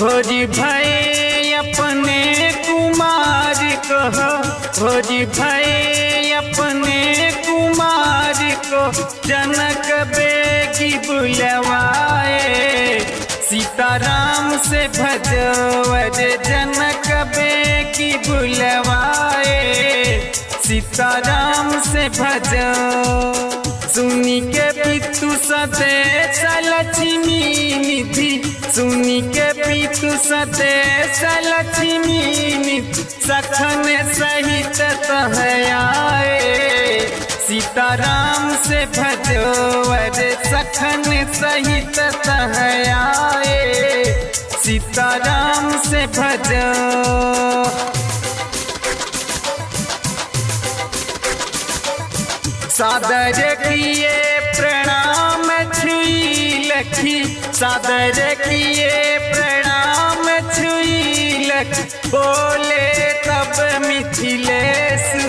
भोजी भये अपने कुमार कहो, भोजी भये अपने कुमार को जनक बेगी बुलवाए। सीताराम से भजवर जनक बेगी बुलवाए, सीताराम से भजो। सुनी के पितु सदेश लक्ष्मी निधि, सुनी के पितु सदेश लक्ष्मी निधि, सखन सहित तह आए। सीताराम से भजो वर सखन सहित तह आए, सीताराम से भजो। सादर किए प्रणाम छुई लखी, सादर किए प्रणाम छुई लखी, बोले तब मिथिलेशु।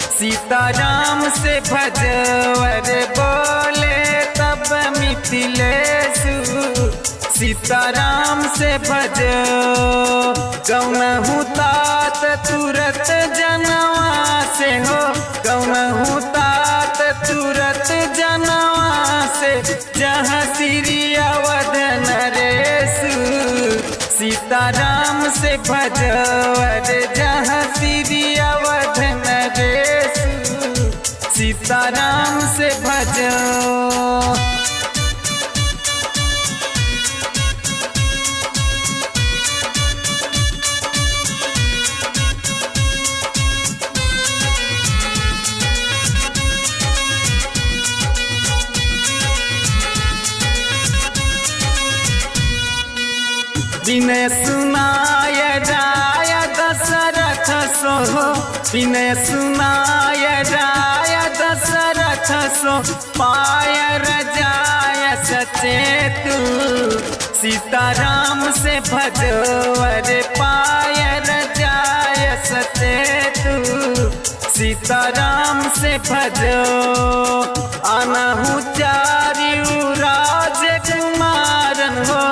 सीताराम से भजवर बोले तब मिथिलेशु, सीताराम से भजो। गौनहु तात तुरत जनवा से हो, गौनहु तात तुरत जनवा से, जहाँ श्री अवध नरेशु। सीताराम से भजवर जहाँ श्री अवध नरेशु, सीताराम से भजो। विनय सुनाय राय दशरथ सो, विनय सुनाय राय दशरथ सो, पाय रजाय सचेतु। सीताराम से भजवर पाय रजाय सचेतु, सीताराम से भजो। अनहु चारिउ राजकुमारन हो,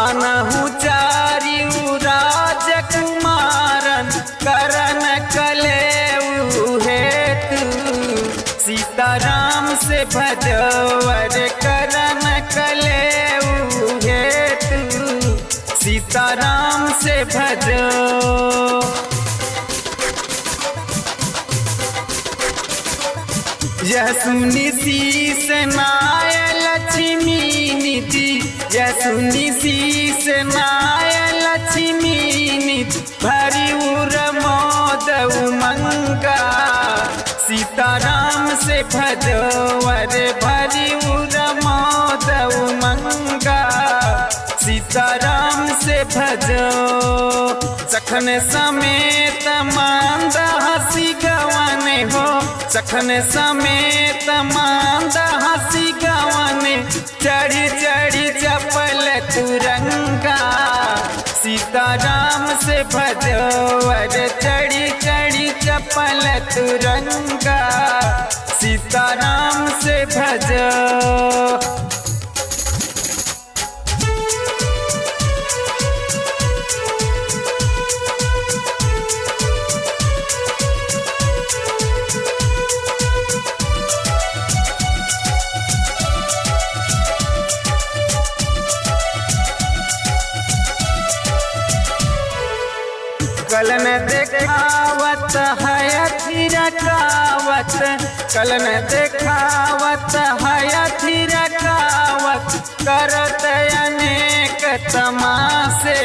अनहु चारिउ राजकुमारन, करन कलेउ हेतु। सीताराम से भजवर करन कलेउ हेतु, सीताराम से भजो। यह सुनी शीस नाय लक्ष्मी निधि, यह सुनी शीस नाय लक्ष्मी निधि, भरी उर मोद उमंगा। सीताराम से भजवर भरी उर मोद उमंगा, सीताराम से भजो। सखन समेत मांद हसी गवाने हो, सखन समेत मांद हसी गवाने, चढ़ी चढ़ी चपल तुरंगा। सीताराम से भजवर चढ़ी चढ़ी चपल तुरंगा, सीताराम से भजो। कलन देखावत है थिरकावत, कलन देखावत है थिरकावत, करत अनेक तमाशे।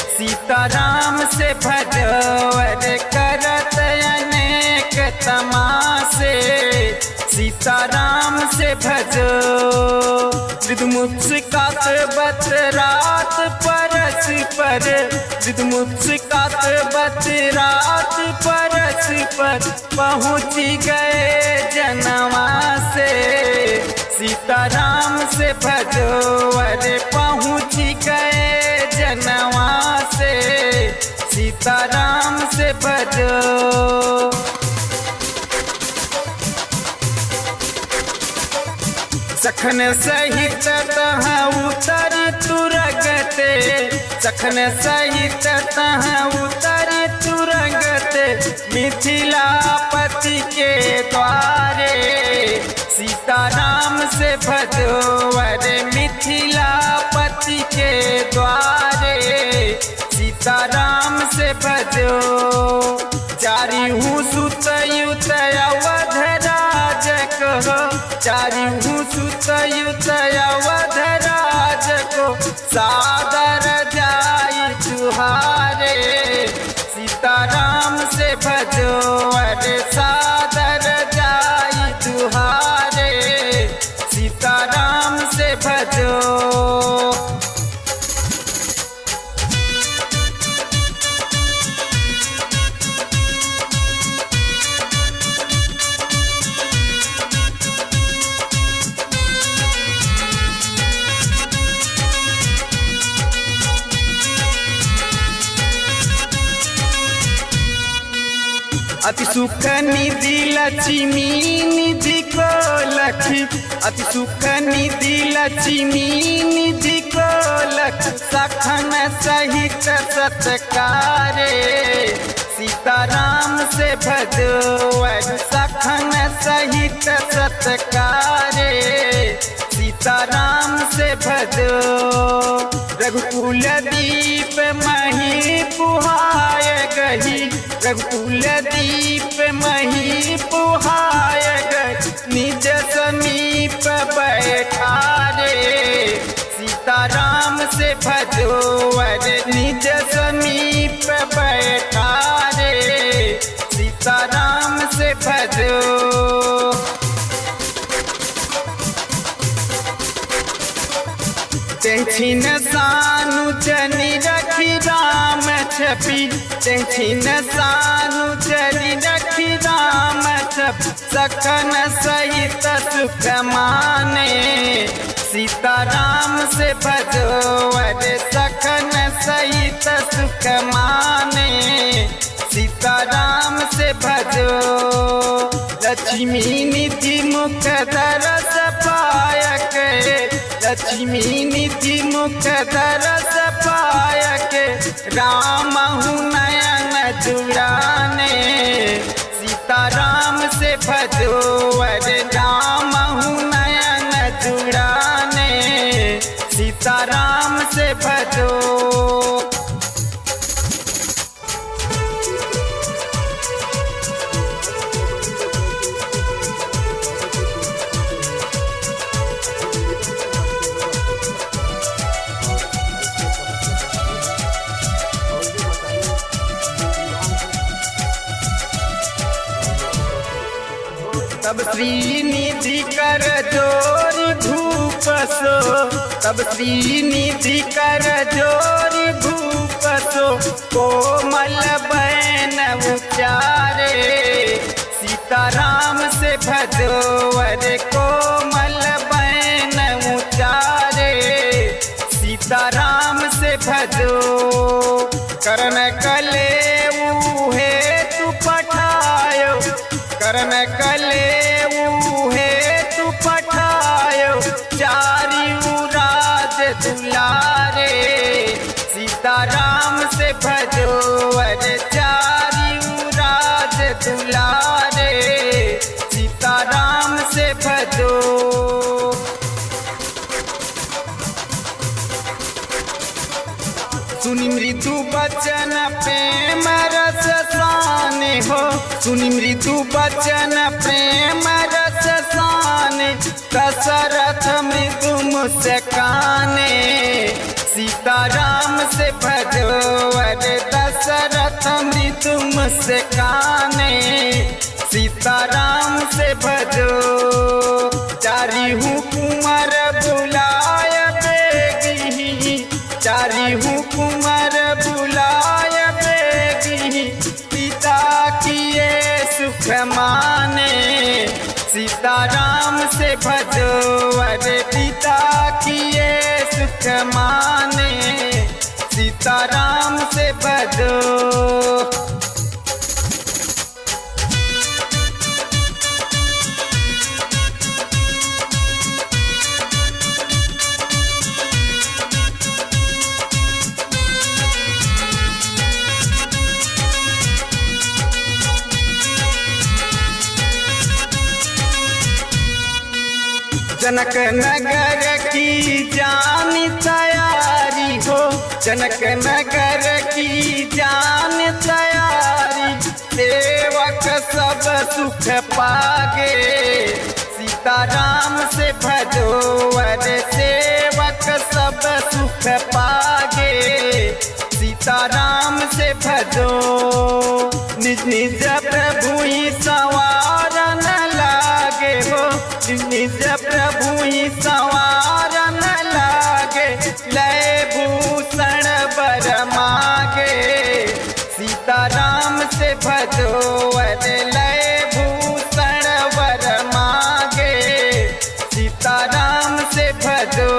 सीताराम से भजवर करत अनेक तमाशे, सीताराम से भजो। मुस्कात बत रात परस पर, मुस्कात बत रात परस पर, पहुँच गए जनवा से। सीताराम से भजवर पहुँच गए जनवा से, सीताराम से भजो। सखन सहित तह उतर तुरगते सखन सहित तह उतर तुरगते मिथिलापति के द्वारे सीताराम से भजोवर मिथिलापति के द्वारे सीताराम से भजो चारि हूँ सुतयुत अवध राज कहो चारि हूँ सुतयुत अवध राज को सादर जाई तुहारे सीताराम से भजो अरे सादर जाई तुहारे सीताराम से भजो। अति सुख निधि लक्ष्मी निधि को लक्ष्मी अति सुख निधि लक्ष्मी निधि को लक्ष्मी सखन सहित सत्कारे सीताराम से भजो सखन सहित सत्कारे सीताराम से भजो रघुकुल दीप मही पुहाय गही रघुकुल दीप मही पुहाय गही निज समीप बैठारे सीताराम से भजो अरे निज समीप बैठारे सीताराम से भजो। तेछिन सानु जनि रखी राम छपी तेछिन सानु जनि रखी राम छपी सखन सहित सुख माने सीताराम से भजो अरे सखन सहित सुख माने सीताराम से भजो लक्ष्मी निधि मुख दरस पायक लक्ष्मी निधि मुख दरस पायक राम नयन जुड़ाने सीताराम से भजो अरे राम नयन जुड़ाने सीताराम से भजो। तब श्रीनिधि कर जोरी भूपसो तब श्रीनिधि कर जोरी भूपसो कोमल बैन उचारे सीताराम से भजो अरे कोमल बैन उचारे सीताराम से भजो करन कले उहे तू पठायो करन कले उहे तू पठायो चारि राज दुलारे सीताराम से भजो अरे चारि राज दुलारे सीताराम से भजो। सुनि मृदु बचन प्रेम रस साने हो सुनि मृदु बचन प्रेम रस साने दशरथ मृदु मुस्काने सीताराम से भजो अरे दशरथ मृदु मुस्काने सीताराम से भजो चारि हूँ कुंवर बुलाय बेगी चारि हूँ कुंवर बुलाय बेगी पिता किए सुख माने सीताराम से भजो अरे पिता किए सुख माने सीताराम से भजो। जनक नगर की जान तैयारी हो, जनक नगर की जान तैयारी, सेवक सब सुख पागे सीताराम से भजो, अरे सेवक सब सुख पागे सीताराम से भजो। निज निज प्रभु ही संवारन लागे हो, निज निज प्रभु ही संवारन लागे, लय भूषण बर मागे सीताराम से भजो, अरे लय भूषण बर मागे सीताराम से भजो।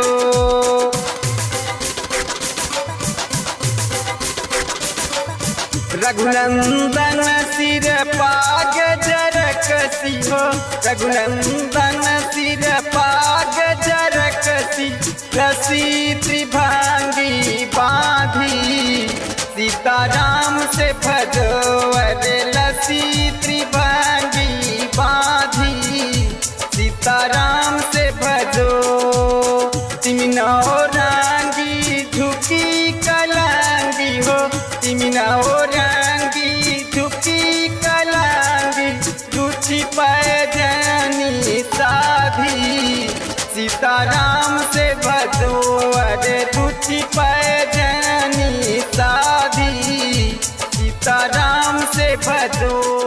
रघुनंदन सिर पाग जरकसी हो, रघुनंदन सिर पाग जरकसी, रसी त्रिभंगी बांधी सीताराम से भजो, अरे लसी त्रिभंगी बांधी सीताराम से भजो। तिमिनो रंगी झुकी कलांगी हो, तिमिनो रंगी झुकी कलांगी, झूठी पैजनी साधी सीताराम से भजो, अरे झूठी पैजनी साधी सीताराम से भजो।